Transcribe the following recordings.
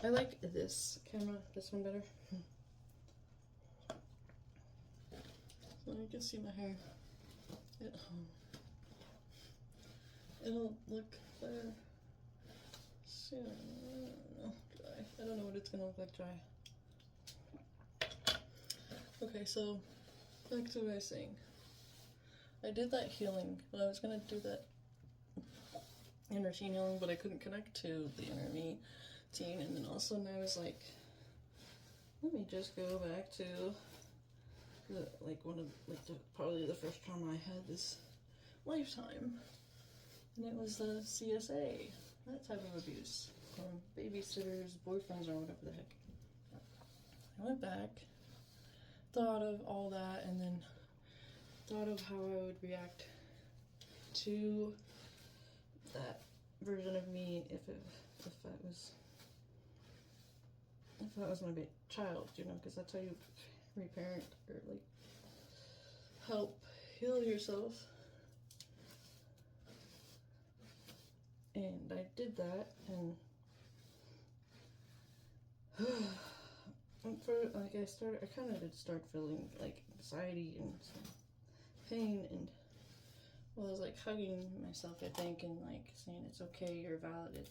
I like this camera, this one better. So you can see my hair at home. It'll look better soon. I don't know, dry. I don't know what it's gonna look like dry. Okay, so back to what I was saying. I did that healing, but I was gonna do that inner teen healing, but I couldn't connect to the inner me teen, and then all of a sudden I was like, let me just go back to the, probably the first trauma I had this lifetime, and it was the CSA, that type of abuse from babysitters, boyfriends, or whatever the heck. I went back, thought of all that, and then thought of how I would react to that version of me if that was my child, you know, because that's how you reparent or like help heal yourself. And I did that, and I kind of did start feeling like anxiety and pain, and well, I was like hugging myself, I think, and like saying it's okay, you're valid.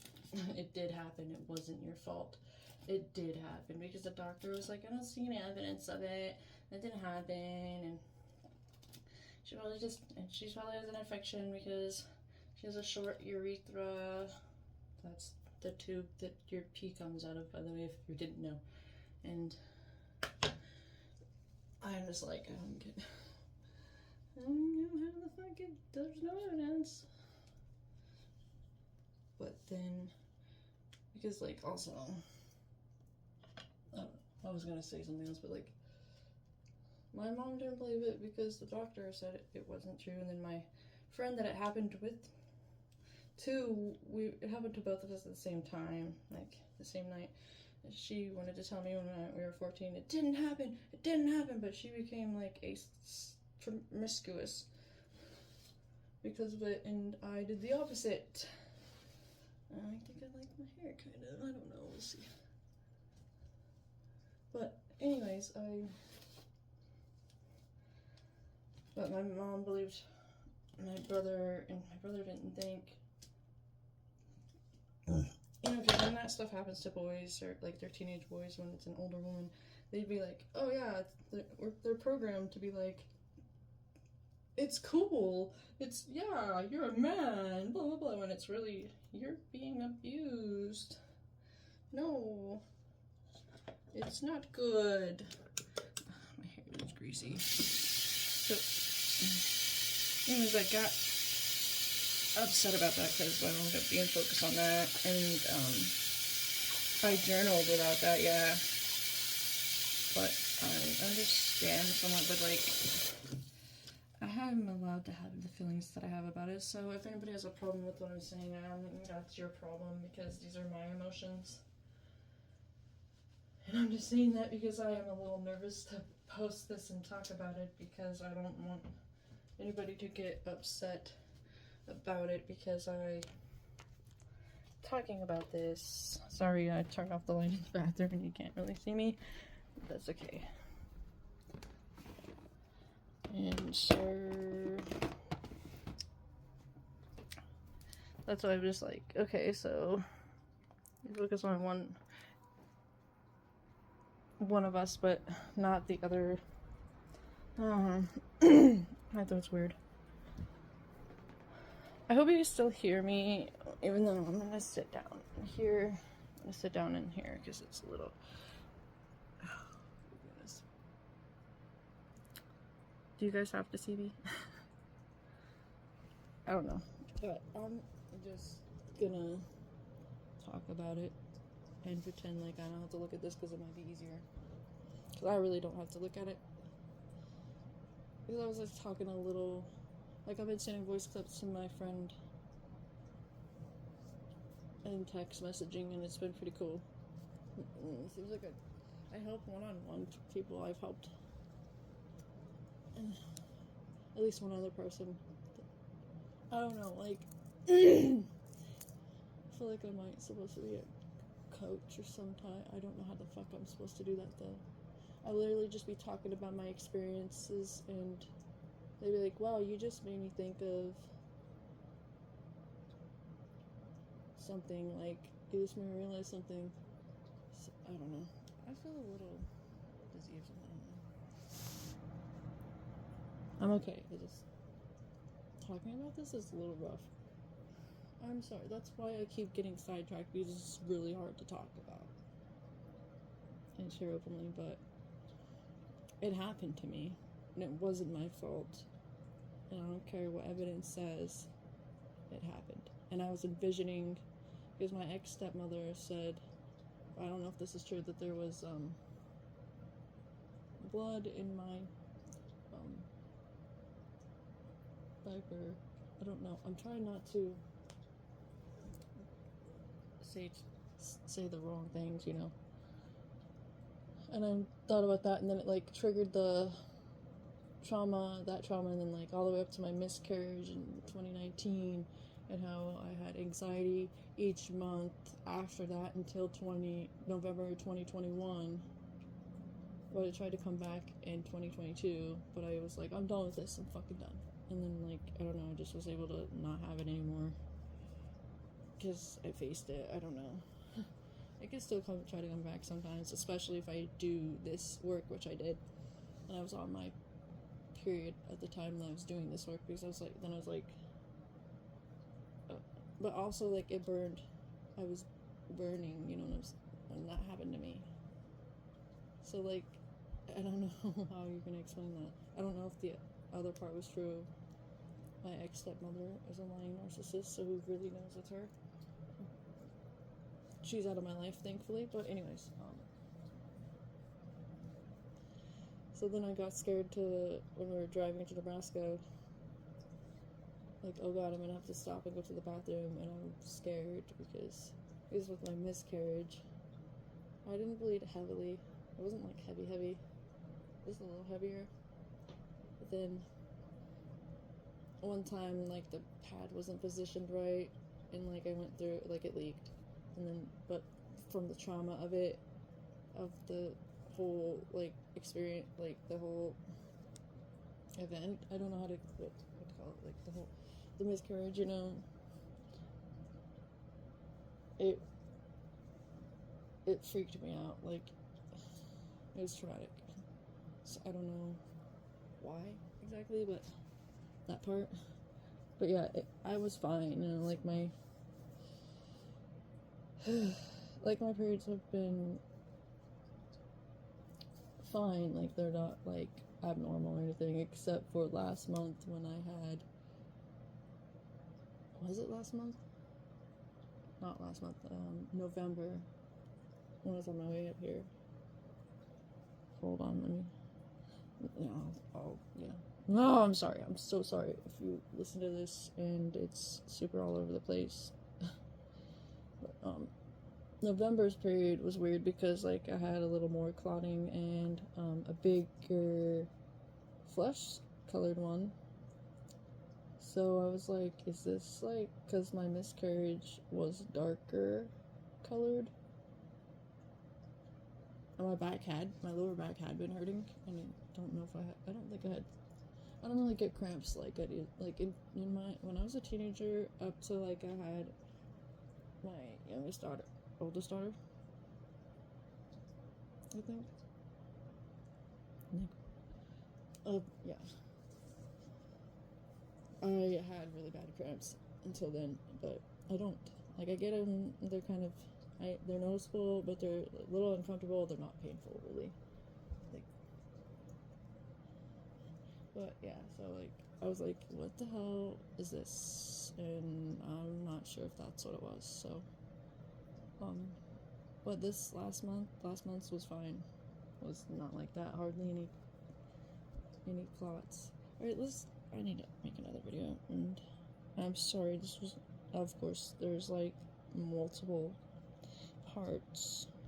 It did happen. It wasn't your fault. It did happen because the doctor was like, I don't see any evidence of it. It didn't happen, and she probably has an infection because she has a short urethra. That's the tube that your pee comes out of, by the way, if you didn't know. And I'm just like, I don't get. I don't know how the fuck there's no evidence. But then, because like also, I was gonna say something else, but like, my mom didn't believe it because the doctor said it wasn't true, and then my friend that it happened with, it happened to both of us at the same time, like the same night. She wanted to tell me when we were 14, it didn't happen, but she became like promiscuous because of it, and I did the opposite. I think I like my hair, kind of. I don't know, we'll see. But anyways, but my mom believed my brother, and my brother didn't think, you know, because when that stuff happens to boys, or like they're teenage boys, when it's an older woman, they'd be like, oh yeah, they're programmed to be like, it's cool, it's, yeah, you're a man, blah blah blah, when it's really, you're being abused. No, it's not good. My hair is greasy. So, anyways, I got upset about that because I ended up being focused on that, and I journaled about that, yeah. But I understand somewhat, but like, I am allowed to have the feelings that I have about it, so if anybody has a problem with what I'm saying, I don't think that's your problem, because these are my emotions. And I'm just saying that because I am a little nervous to post this and talk about it, because I don't want anybody to get upset about it because talking about this. Sorry, I turned off the light in the bathroom and you can't really see me. That's okay. And so that's why I'm just like, okay, so you focus on one of us, but not the other. I thought it's weird. I hope you can still hear me, even though I'm gonna sit down here. I'm gonna sit down in here because it's a little. Oh, goodness. Do you guys have to see me? I don't know, but I'm just gonna talk about it and pretend like I don't have to look at this because it might be easier. Because I really don't have to look at it. Because I was just talking a little. Like, I've been sending voice clips to my friend and text messaging, and it's been pretty cool. It seems like I help one-on-one people I've helped. And at least one other person. I don't know, like, I feel like I might supposed to be coach or sometime. I don't know how the fuck I'm supposed to do that though. I literally just be talking about my experiences, and they'd be like, wow, you just made me think of something, like, you just made me realize something. So, I don't know. I feel a little dizzy or something. I don't know. I'm okay. I just, talking about this is a little rough. I'm sorry. That's why I keep getting sidetracked, because it's really hard to talk about and share openly, but it happened to me, and it wasn't my fault, and I don't care what evidence says, it happened. And I was envisioning, because my ex-stepmother said, I don't know if this is true, that there was blood in my diaper. I don't know. I'm trying not to say the wrong things, you know. And I thought about that, and then it like triggered that trauma, and then like all the way up to my miscarriage in 2019, and how I had anxiety each month after that until November 2021. But I tried to come back in 2022, but I was like, I'm done with this, I'm fucking done. And then, like, I don't know, I just was able to not have it anymore, because I faced it. I don't know. I can still try to come back sometimes, especially if I do this work, which I did. And I was on my period at the time that I was doing this work, because I was like, but also, like, it burned. I was burning, you know, when that happened to me. So, like, I don't know how you're gonna explain that. I don't know if the other part was true. My ex-stepmother is a lying narcissist, so who really knows it's her? She's out of my life, thankfully, but anyways, so then I got scared when we were driving to Nebraska, like, oh god, I'm gonna have to stop and go to the bathroom, and I'm scared, because it was with my miscarriage. I didn't bleed heavily. It wasn't, like, heavy. It was a little heavier. But then, one time, like, the pad wasn't positioned right, and, like, I went through, like, it leaked. And then, but from the trauma of the whole, like, experience, like, the whole event, I don't know what to call it, like, the miscarriage, you know, it freaked me out, like, it was traumatic. So I don't know why exactly, but that part. But yeah, I was fine, you know, like, my periods have been fine, like, they're not, like, abnormal or anything, except for last month when I had, was it last month? Not last month, November, when I was on my way up here. Hold on, let me, yeah. No, I'm sorry, I'm so sorry if you listen to this and it's super all over the place. But, November's period was weird because, like, I had a little more clotting and a bigger flesh colored one. So I was like, is this, like, because my miscarriage was darker colored? And my lower back had been hurting, and I don't know if I don't really get cramps like I did, like, when I was a teenager, up to, like, I had my oldest daughter, I think. Yeah. I had really bad cramps until then, but I don't, like, I get them, they're kind of, they're noticeable, but they're a little uncomfortable, they're not painful, really, like, but yeah, so, like, I was like, what the hell is this, and I'm not sure if that's what it was, so, but this last month's was fine, was not like that, hardly any clots. Alright, I need to make another video, and I'm sorry, of course, there's, like, multiple parts